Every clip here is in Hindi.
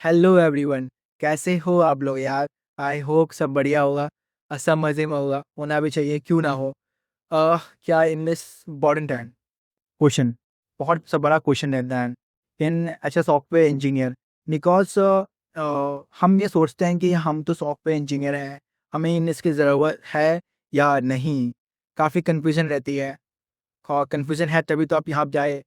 Hello everyone. कैसे हो आप लोग यार? आई होप सब बढ़िया होगा और सब मज़े में होगा, होना भी चाहिए, क्यों ना हो। क्या इंग्लिश इम्पोर्टेंट है? क्वेश्चन बहुत सा बड़ा क्वेश्चन रहता है in as a software engineer. Because हम ये सोचते हैं कि हम तो सॉफ्टवेयर इंजीनियर हैं, हमें इंग्लिश की ज़रूरत है या नहीं। काफ़ी कन्फ्यूज़न रहती है, और कन्फ्यूज़न है तभी तो आप यहाँ पे जाए।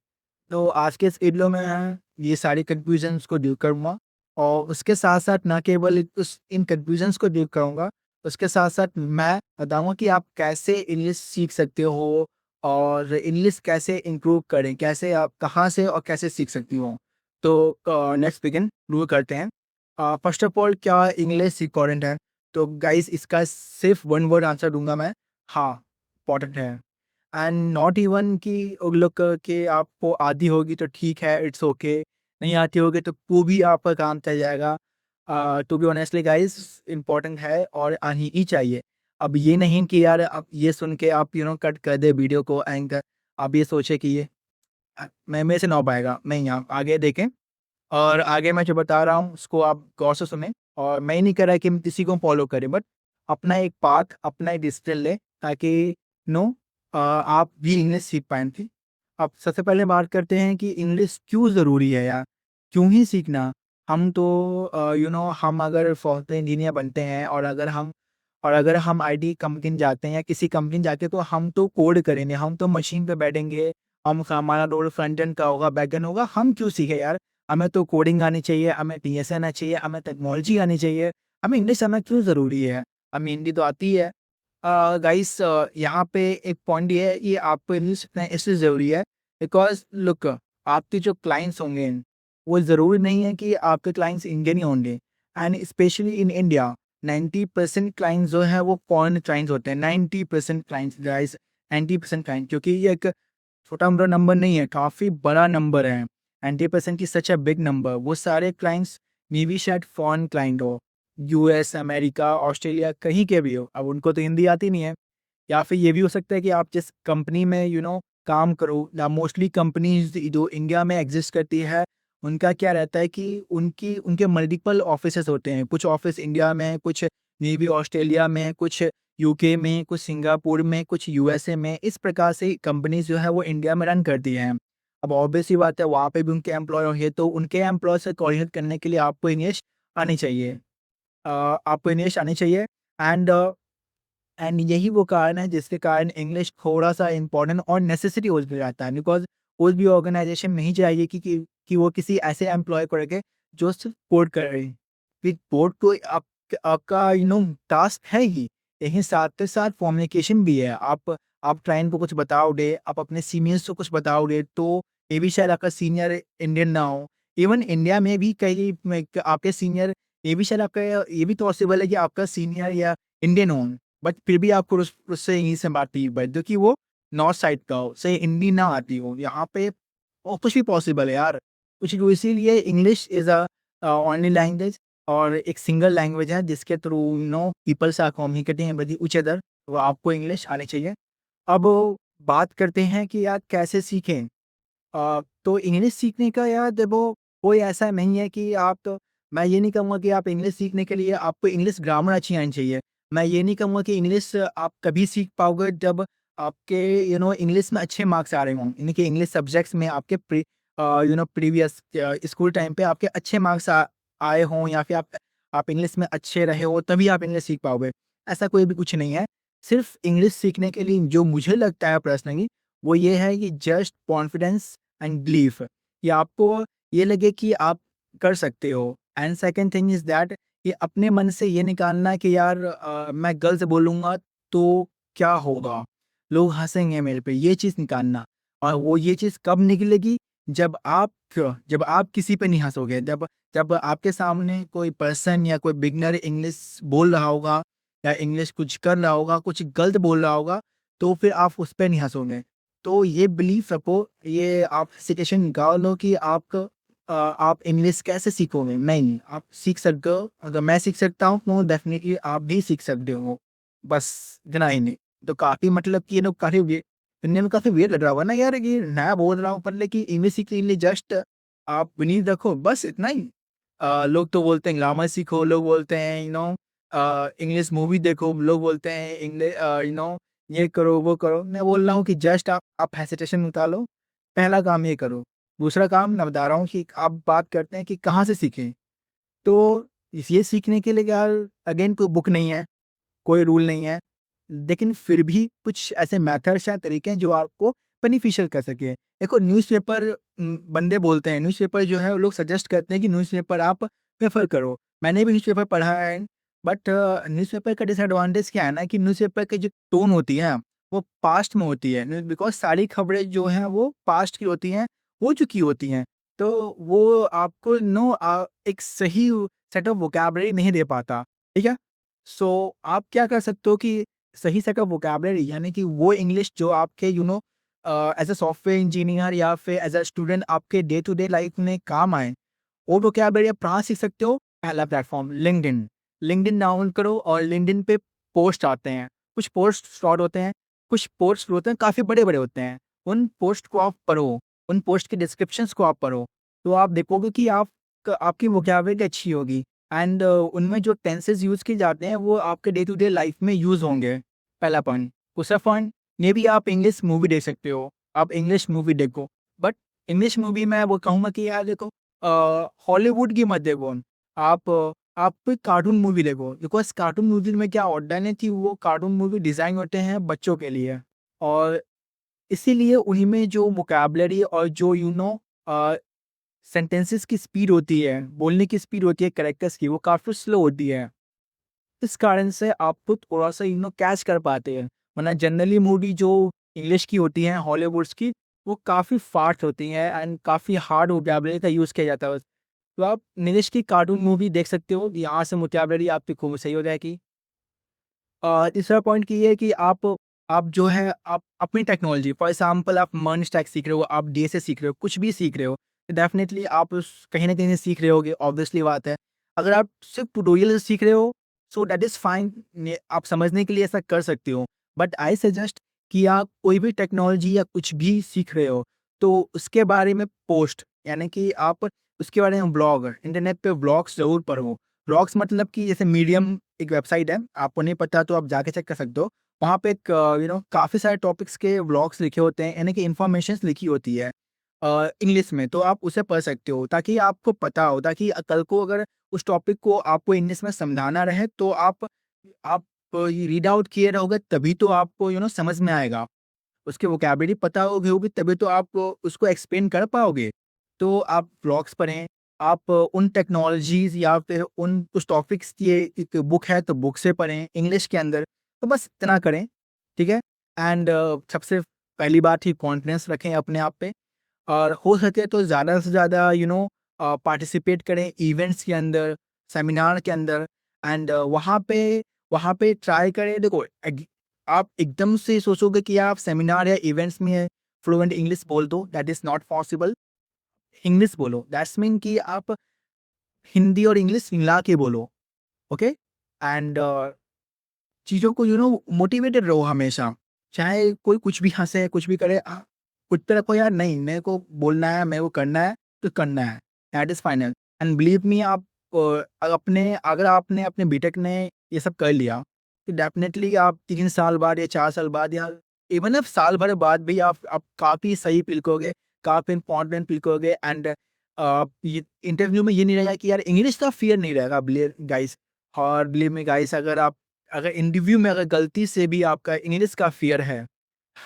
तो आज के इस वीडियो में मैं ये सारी कन्फ्यूजन्स को दूर करूँगा, और उसके साथ-साथ ना केवल उस इन कन्फ्यूजन्स को दूर करूँगा, उसके साथ-साथ मैं बताऊँगा कि आप कैसे इंग्लिश सीख सकते हो और इंग्लिश कैसे इम्प्रूव करें, कैसे आप कहाँ से और कैसे सीख सकती हो। तो लेट्स बिगिन, शुरू करते हैं। फर्स्ट ऑफ ऑल, क्या इंग्लिश इम्पोर्टेंट है? तो गाइस इसका सिर्फ वन वर्ड आंसर दूँगा मैं, हाँ, इम्पोर्टेंट है। एंड नॉट इवन कि उन लोग के आपको आती होगी तो ठीक है, इट्स ओके, नहीं आती होगी तो वो भी आपका काम चल जाएगा। To be honestly guys, important है और आनी ही चाहिए। अब ये नहीं कि यार आप ये सुन के आप कट कर दे वीडियो को, एंड आप ये सोचे कि ये मैं मेरे से ना हो पाएगा, नहीं, आप आगे देखें और आगे मैं जो बता रहा हूँ उसको आप गौर से सुनें। और मैं ही नहीं कह रहा कि हम किसी को फॉलो करें, बट अपना एक पाथ, अपना एक डिसीजन लें, ताकि नो आप भी इंग्लिश सीख पाएँ थे। अब सबसे पहले बात करते हैं कि इंग्लिश क्यों ज़रूरी है यार? क्यों ही सीखना? हम तो हम अगर सॉफ्टवेयर इंजीनियर बनते हैं, और अगर हम आईटी कंपनी जाते हैं या किसी कंपनी जाके, तो हम तो कोड करेंगे, हम तो मशीन पे बैठेंगे, हम हमारा रोल फ्रंट एंड का होगा, बैक एंड होगा, हम क्यों सीखें यार? हमें तो कोडिंग आनी चाहिए, हमें टीएस आना चाहिए, हमें टेक्नोलॉजी आनी चाहिए, हमें इंग्लिश आना क्यों ज़रूरी है? हमें हिंदी तो आती है। गाइस, यहाँ पे एक पॉइंट ये है, ये आपको इंग्लिश सीखना इसलिए ज़रूरी है बिकॉज़ लुक, आपके जो क्लाइंट्स होंगे, वो ज़रूरी नहीं है कि आपके क्लाइंट्स इंडियन ही होंगे। And specially in India 90% clients जो हैं वो फॉरेन क्लाइंट्स होते हैं। 90% क्लाइंट्स गाइस, 90% क्लाइंट, क्योंकि ये एक छोटा-मोटा नंबर नहीं है, काफ़ी बड़ा नंबर है। 90% की सच अ बिग नंबर। वो सारे क्लाइंट्स मे बी शायद फॉरेन क्लाइंट हो, यूएस, अमेरिका, ऑस्ट्रेलिया, कहीं के भी हो। अब उनको तो हिंदी आती नहीं है, या फिर ये भी हो सकता है कि आप जिस कंपनी में काम करो, या मोस्टली कंपनीज़ जो इंडिया में एग्ज़िस्ट करती है, उनका क्या रहता है कि उनकी उनके मल्टीपल ऑफ़िसेज़ होते हैं। कुछ ऑफ़िस इंडिया में, कुछ मे बी ऑस्ट्रेलिया में, कुछ यूके में, कुछ सिंगापुर में, कुछ यूएसए में। इस प्रकार से कंपनीज़ जो है वो इंडिया में रन करती हैं। अब ऑब्वियस सी बात है, वहाँ पे भी उनके एम्प्लॉयी होंगे, तो उनके एम्प्लॉय से कोऑर्डिनेट करने के लिए आपको इंग्लिश आनी चाहिए। आपको इंग्लिश आनी चाहिए। एंड एंड यही वो कारण है जिसके कारण इंग्लिश थोड़ा-सा इम्पोर्टेंट और नेसेसरी हो जाता है, बिकॉज़ कोई भी ऑर्गनाइज़ेशन नहीं चाहेगी कि वो किसी ऐसे एम्प्लॉयी को रखे जो सिर्फ़ कोड कर रहे हैं। फिर कोड तो आपका टास्क है ही, लेकिन साथ के साथ कम्युनिकेशन भी है। आप क्लाइंट को कुछ बताओगे, आप अपने सीनियर्स को कुछ बताओगे, तो ये भी शायद आपका सीनियर इंडियन ना हो। इवन इंडिया में भी कई में आपके सीनियर, ये भी शायद आपका ये भी पॉसिबल है कि आपका सीनियर या इंडियन हो। बट फिर भी आपको उससे इंग्लिश में बात करनी पड़े, जो कि वो नॉर्थ साइड का हो, उसे हिंदी ना आती हो। यहाँ पे कुछ भी पॉसिबल है यार। कुछ भी, इसीलिए English is a only language, और एक सिंगल लैंग्वेज है जिसके through peoples are communicating with each other. तो आपको इंग्लिश आनी चाहिए। अब बात करते हैं कि यार कैसे सीखें? तो इंग्लिश सीखने का यार देखो, कोई ऐसा नहीं है कि आप तो, मैं ये नहीं कहूँगा कि आप इंग्लिश सीखने के लिए आपको इंग्लिश ग्रामर अच्छी आनी चाहिए। मैं ये नहीं कहूँगा कि इंग्लिश आप कभी सीख पाओगे जब आपके इंग्लिश में अच्छे मार्क्स आ रहे हों। यानी कि इंग्लिश सब्जेक्ट्स में आपके प्रीवियस स्कूल टाइम पे आपके अच्छे मार्क्स आए हों, या फिर आप इंग्लिश में अच्छे रहे हो, तभी आप इंग्लिश सीख पाओगे। ऐसा कोई भी कुछ नहीं है। सिर्फ़ इंग्लिश सीखने के लिए जो मुझे लगता है पर्सनली, वो ये है कि जस्ट कॉन्फिडेंस एंड बिलीफ, कि आपको ये लगे कि आप कर सकते हो। And second thing is that, कि अपने मन से ये निकालना कि यार मैं गलत बोलूँगा तो क्या होगा? लोग हँसेंगे मेरे पे, ये चीज़ निकालना। और वो ये चीज़ कब निकलेगी? जब आप किसी पे नहीं हँसोगे, जब जब आपके सामने कोई पर्सन या कोई बिगिनर इंग्लिश बोल रहा होगा, या इंग्लिश कुछ कर रहा होगा, कुछ गलत बोल रहा होगा, तो फिर आप उस पे नहीं हँसोगे। तो ये बिलीफ रखो, ये आप सिचुएशन निकाल लो कि आप इंग्लिश कैसे सीखोगे? नहीं, आप सीख सकते हो। अगर मैं सीख सकता हूँ, तो डेफ़िनिटली आप भी सीख सकते हो। बस इतना ही नहीं। तो काफ़ी मतलब कि काफ़ी सुनने में काफ़ी वियर्ड लग रहा होगा ना यार, ये नया बोल रहा हूँ पर, लेकिन इंग्लिश सीखने के लिए जस्ट आप बिलीव रखो, बस इतना ही। लोग तो बोलते हैं ग्रामर सीखो, लोग बोलते हैं इंग्लिश मूवी देखो, लोग बोलते हैं ये करो वो करो। मैं बोल रहा हूँ कि जस्ट आप हेसिटेशन उतारो, पहला काम ये करो। दूसरा काम मैं बता रहा हूँ कि आप बात करते हैं कि कहाँ से सीखें, तो ये सीखने के लिए यार अगेन कोई बुक नहीं है, कोई रूल नहीं है, लेकिन फिर भी कुछ ऐसे मेथड्स हैं, तरीके हैं जो आपको बेनिफिशियल कर सके। देखो न्यूज़पेपर बंदे बोलते हैं, न्यूज़पेपर जो है वो लोग सजेस्ट करते हैं कि न्यूज़पेपर आप प्रेफ़र करो। मैंने भी न्यूज़पेपर पढ़ा है, बट न्यूज़पेपर का डिसएडवांटेज क्या है ना कि न्यूज़पेपर की जो टोन होती है, वो पास्ट में होती है। बिकॉज़ सारी खबरें जो हैं वो पास्ट की होती हैं, हो चुकी होती हैं। तो वो आपको एक सही सेट ऑफ वोकैब्युलरी नहीं दे पाता, ठीक है? सो आप क्या कर सकते हो कि सही सेट ऑफ वोकैब्युलरी यानी कि वो इंग्लिश जो आपके एज़ अ सॉफ्टवेयर इंजीनियर या फिर एज़ अ स्टूडेंट आपके डे टू डे लाइफ में काम आए, वो वोकैब्युलरी आप कहाँ सीख सकते हो? पहला प्लेटफ़ॉर्म लिंक्डइन। लिंक्डइन डाउनलोड करो और लिंक्डइन पे पोस्ट आते हैं। कुछ पोस्ट शॉर्ट होते हैं, कुछ पोस्ट होते हैं काफ़ी बड़े-बड़े होते हैं। उन पोस्ट को आप पढ़ो, उन पोस्ट के डिस्क्रिप्शंस को आप पढ़ो, तो आप देखोगे कि आपकी वोकैब्युलरी अच्छी होगी। एंड उनमें जो टेंसेस यूज़ किए जाते हैं वो आपके डे टू डे लाइफ में यूज़ होंगे, पहला पॉइंट। दूसरा पॉइंट, ये भी आप इंग्लिश मूवी देख सकते हो, आप इंग्लिश मूवी देखो। बट इंग्लिश मूवी मैं वो कहूँगा कि यार देखो हॉलीवुड की मत देखो। आप कोई कार्टून मूवी देखो, बिकॉज़ कार्टून मूवी में क्या होता है ना कि वो कार्टून मूवी डिज़ाइन होते हैं बच्चों के लिए, और इसीलिए उन्हीं में जो वोकैब्युलरी और जो अ, सेंटेंसेस की स्पीड होती है, बोलने की स्पीड होती है कैरेक्टर्स की, वो काफ़ी स्लो होती है। इस कारण से आपको थोड़ा-सा कैच कर पाते हैं। वरना जनरली मूवी जो इंग्लिश की होती हैं, हॉलीवुड्स की, वो काफ़ी फ़ास्ट होती हैं एंड काफ़ी हार्ड वोकैब्युलरी का यूज़ किया जाता है। तो आप इंग्लिश की कार्टून मूवी देख सकते हो, यहाँ से वोकैब्युलरी आपकी खूब सही हो जाएगी। तीसरा पॉइंट ये है कि आप जो है आप अपनी टेक्नोलॉजी फॉर एग्जांपल आप मर्न स्टैक सीख रहे हो, आप डीएसए सीख रहे हो, कुछ भी सीख रहे हो, डेफिनेटली आप उस कहीं न कहीं सीख रहे होगे, ऑब्वियसली बात है। अगर आप सिर्फ ट्यूटोरियल से सीख रहे हो, सो दैट इज़ फाइन, ने आप समझने के लिए ऐसा कर सकते हो। बट आई सजेस्ट कि आप कोई भी टेक्नोलॉजी या कुछ भी सीख रहे हो, तो उसके बारे में पोस्ट यानी कि आप उसके बारे में ब्लॉग, इंटरनेट पे ब्लॉग्स ज़रूर पढ़ो। ब्लॉग्स मतलब कि जैसे मीडियम एक वेबसाइट है, आपको नहीं पता तो आप जाके चेक कर सकते हो। वहाँ पे एक काफ़ी सारे टॉपिक्स के व्लॉग्स लिखे होते हैं, यानी कि इन्फॉर्मेशंस लिखी होती है इंग्लिश में, तो आप उसे पढ़ सकते हो ताकि आपको पता हो, ताकि कल को अगर उस टॉपिक को आपको इंग्लिश में समझाना रहे तो आप ये रीड आउट किए रहोगे तभी तो आपको समझ में आएगा। उसकी वोकैब्युलरी पता होगी तभी तो आप उसको एक्सप्लेन कर पाओगे। तो आप ब्लॉग्स पढ़ें, आप उन टेक्नोलॉजीज़ या फिर उन उस टॉपिक्स की एक बुक है तो बुक से पढ़ें इंग्लिश के अंदर। तो बस इतना करें, ठीक है? एंड सबसे पहली बात ही कॉन्फिडेंस रखें अपने आप पे, और हो सके तो ज़्यादा से ज़्यादा पार्टिसिपेट करें इवेंट्स के अंदर, सेमिनार के अंदर, एंड वहाँ पे ट्राई करें। देखो आप एकदम से सोचोगे कि आप सेमिनार या इवेंट्स में फ्लुएंट इंग्लिश बोल दो, that is not possible. English बोलो, दैट्स मीन कि आप हिंदी और इंग्लिश मिला के बोलो, ओके? एंड चीज़ों को मोटिवेटेड रहो हमेशा, चाहे कोई कुछ भी हँसे, कुछ भी करे, खुद पे रखो यार, नहीं मेरे को बोलना है, मेरे को करना है, तो करना है, that is final. And believe me, आप अगर आपने अपने बीटेक में ये सब कर लिया, तो डेफिनिटली आप 3 साल बाद या 4 साल बाद या इवन इफ साल भर बाद भी आप काफ़ी सही फ़ील करोगे, काफ़ी इम्पोर्टेंट फ़ील करोगे, एंड ये इंटरव्यू में ये नहीं रहेगा कि यार इंग्लिश का फ़ियर नहीं रहेगा, बिलीव गाइस। और बिलीव मी गाइस, अगर इंटरव्यू में अगर गलती से भी आपका इंग्लिश का फ़ियर है,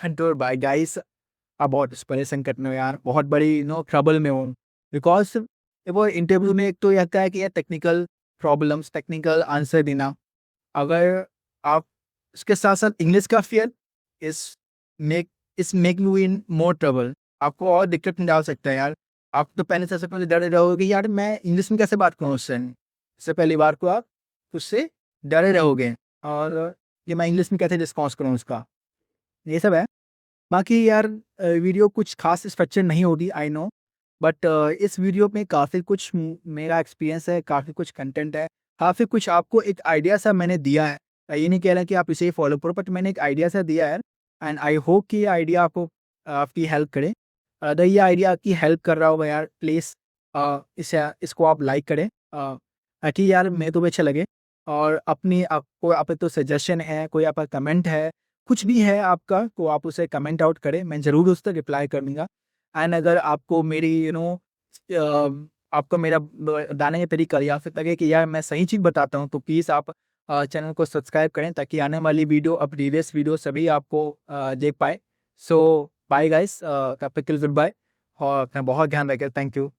तो बाय गाइस आप बहुत परेशान करते हो यार, बहुत बड़ी ट्रबल में हो। बिकॉज़ वो इंटरव्यू में एक तो ये आता है कि यार टेक्निकल प्रॉब्लम्स, टेक्निकल आंसर देना। अगर आप इसके साथ-साथ इंग्लिश का फ़ियर इस make make you in more trouble, आपको और दिक्कत में डाल सकता है यार। आप तो पहले सबसे पहले डरे रहोगे कि यार मैं इंग्लिश में कैसे बात करूँ उससे? इससे पहली बार को आप उससे डरे रहोगे, और ये मैं इंग्लिश में कैसे रिस्पॉन्स करूँ उसका? ये सब है। बाकी यार वीडियो कुछ ख़ास स्ट्रक्चर नहीं होगी, आई नो, बट इस वीडियो में काफ़ी कुछ मेरा एक्सपीरियंस है, काफ़ी कुछ कंटेंट है, काफ़ी कुछ आपको एक आइडिया सा मैंने दिया है। ये नहीं कह रहा कि आप इसे ही फॉलो करो, बट मैंने एक आइडिया सा दिया है, एंड आई होप कि ये आइडिया आपको आपकी हेल्प करे। अगर ये आइडिया आपकी हेल्प कर रहा होगा यार, प्लीज़ इसको आप लाइक करें। ताकि यार मैं तुम्हें अच्छे लगे। और अपनी आपको आप तो सजेशन है, कोई आपका कमेंट है, कुछ भी है आपका, तो आप उसे कमेंट आउट करें, मैं ज़रूर उस पर रिप्लाई करूँगा। एंड अगर आपको मेरी आपको मेरा बताने का तरीका या फिर लगे कि यार मैं सही चीज़ बताता हूँ, तो प्लीज़ आप चैनल को सब्सक्राइब करें, ताकि आने वाली वीडियो अब प्रीवियस वीडियो सभी आपको देख पाए। सो बाय गाइस, तब तक के लिए गुड बाय और अपना बहुत ध्यान रखें। Thank you.